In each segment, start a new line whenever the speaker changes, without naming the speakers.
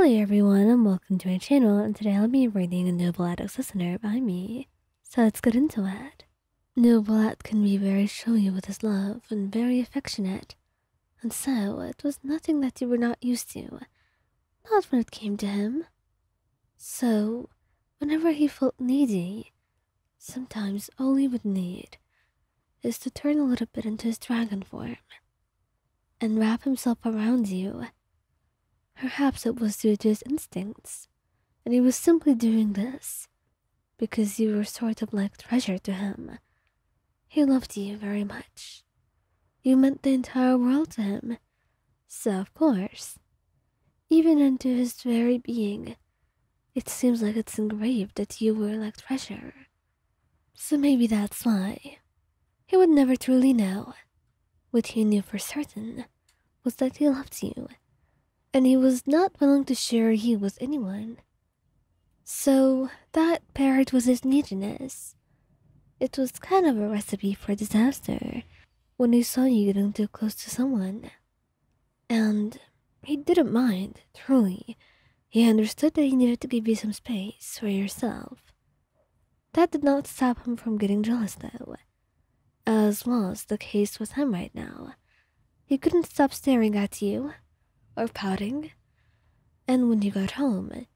Hello everyone and welcome to my channel, and today I'll be reading a Noble Addict's Listener by me. So let's get into it. Noble Ad can be very showy with his love and very affectionate, and so it was nothing that you were not used to, not when it came to him. So, whenever he felt needy, sometimes all he would need is to turn a little bit into his dragon form and wrap himself around you. Perhaps it was due to his instincts, and he was simply doing this because you were sort of like treasure to him. He loved you very much. You meant the entire world to him. So, of course, even into his very being, it seems like it's engraved that you were like treasure. So maybe that's why. He would never truly know. What he knew for certain was that he loved you, and he was not willing to share you with anyone. So that paired with his neediness, it was kind of a recipe for disaster when he saw you getting too close to someone. And he didn't mind, truly. He understood that he needed to give you some space for yourself. That did not stop him from getting jealous, though, as was the case with him right now. He couldn't stop staring at you or pouting, and when you got home,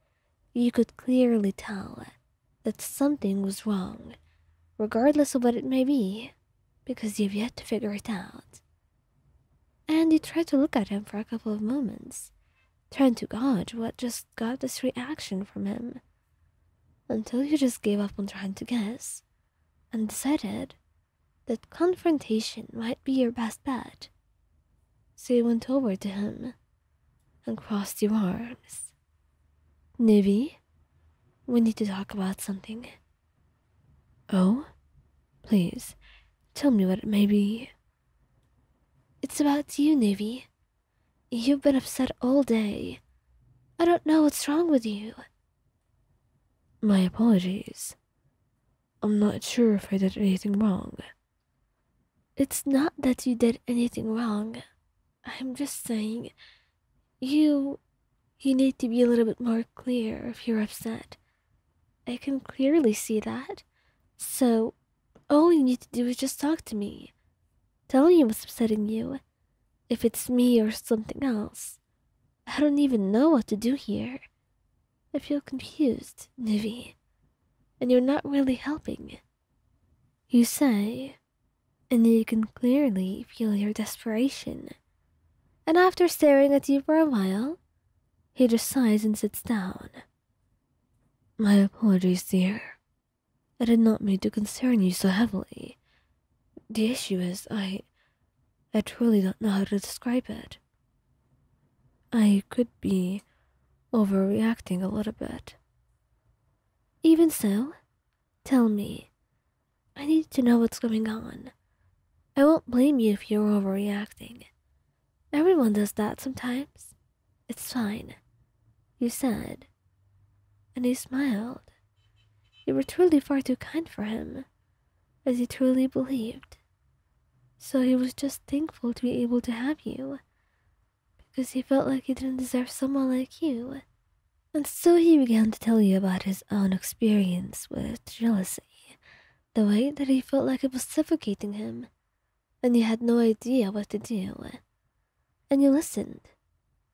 you could clearly tell that something was wrong, regardless of what it may be, because you've yet to figure it out. And you tried to look at him for a couple of moments, trying to gauge what just got this reaction from him, until you just gave up on trying to guess, and decided that confrontation might be your best bet. So you went over to him and crossed your arms. Nivi, we need to talk about something. Oh? Please, tell me what it may be. It's about you, Nivi. You've been upset all day. I don't know what's wrong with you. My apologies. I'm not sure if I did anything wrong. It's not that you did anything wrong. I'm just saying, you need to be a little bit more clear if you're upset. I can clearly see that. So, all you need to do is just talk to me. Tell me what's upsetting you. If it's me or something else. I don't even know what to do here. I feel confused, Nivi. And you're not really helping. You say, and you can clearly feel your desperation. And after staring at you for a while, he just sighs and sits down. My apologies, dear. I did not mean to concern you so heavily. The issue is, I truly don't know how to describe it. I could be overreacting a little bit. Even so, tell me. I need to know what's going on. I won't blame you if you're overreacting. Everyone does that sometimes. It's fine, you said. And he smiled. You were truly far too kind for him, as he truly believed. So he was just thankful to be able to have you, because he felt like he didn't deserve someone like you. And so he began to tell you about his own experience with jealousy, the way that he felt like it was suffocating him, and you had no idea what to do. And you listened,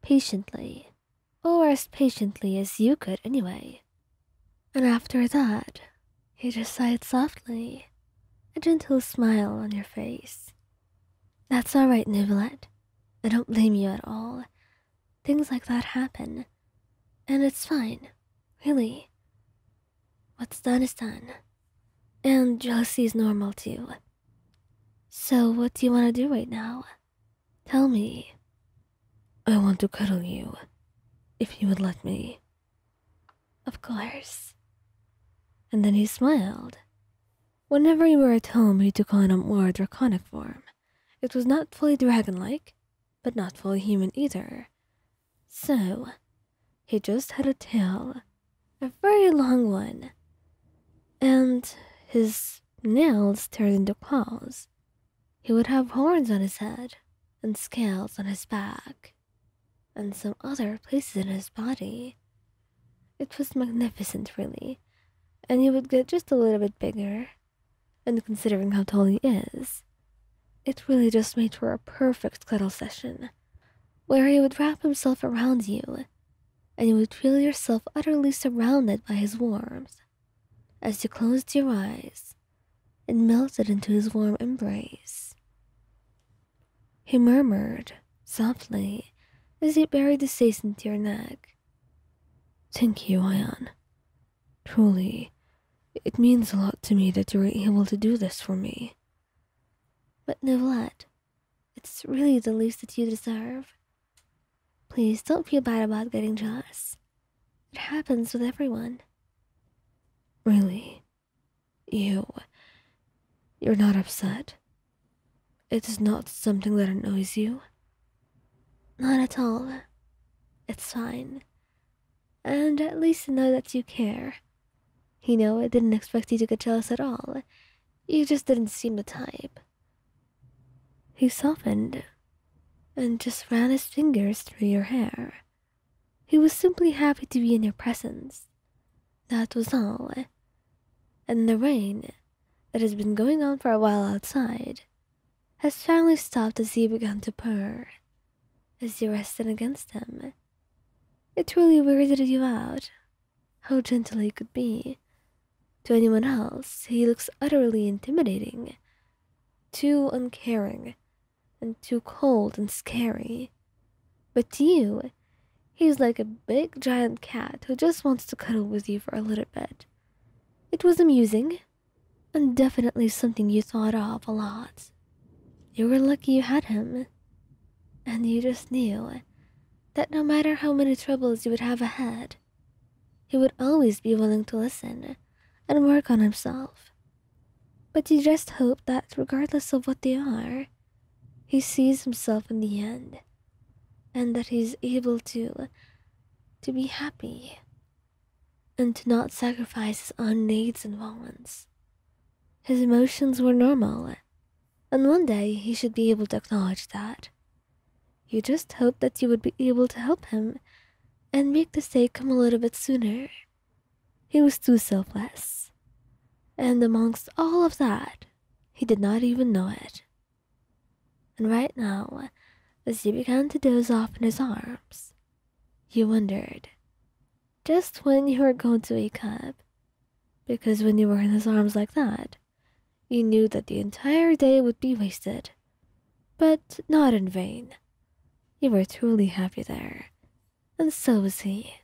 patiently, or as patiently as you could anyway. And after that, he just sighed softly, a gentle smile on your face. That's all right, Nivelet. I don't blame you at all. Things like that happen, and it's fine, really. What's done is done, and jealousy is normal too. So what do you want to do right now? Tell me. I want to cuddle you, if you would let me. Of course. And then he smiled. Whenever you were at home, he took on a more draconic form. It was not fully dragon-like, but not fully human either. So, he just had a tail, a very long one, and his nails turned into claws. He would have horns on his head and scales on his back. and some other places in his body. It was magnificent, really, and he would get just a little bit bigger. And considering how tall he is, it really just made for a perfect cuddle session, where he would wrap himself around you, and you would feel yourself utterly surrounded by his warmth as you closed your eyes and melted into his warm embrace. He murmured softly as he buried his face into your neck. "Thank you, Ayan. Truly, it means a lot to me that you were able to do this for me." "But Novelette, it's really the least that you deserve. Please don't feel bad about getting jealous. It happens with everyone."
"Really? You're not upset? It is not something that annoys you?"
"Not at all. It's fine. And at least I know that you care. I didn't expect you to get jealous at all. You just didn't seem the type." He softened and just ran his fingers through your hair. He was simply happy to be in your presence. That was all. And the rain, that has been going on for a while outside, has finally stopped as he began to purr, as you rested against him. It really weirded you out, how gentle he could be. To anyone else, he looks utterly intimidating, too uncaring, and too cold and scary. But to you, he's like a big giant cat who just wants to cuddle with you for a little bit. It was amusing, and definitely something you thought of a lot. You were lucky you had him, and you just knew that no matter how many troubles you would have ahead, he would always be willing to listen and work on himself. But you just hope that regardless of what they are, he sees himself in the end, and that he's able to be happy, and to not sacrifice his own needs and wants. His emotions were normal, and one day he should be able to acknowledge that. You just hoped that you would be able to help him and make this day come a little bit sooner. He was too selfless, and amongst all of that, he did not even know it. And right now, as you began to doze off in his arms, you wondered just when you were going to wake up, because when you were in his arms like that, you knew that the entire day would be wasted, but not in vain. You were truly happy there, and so was he.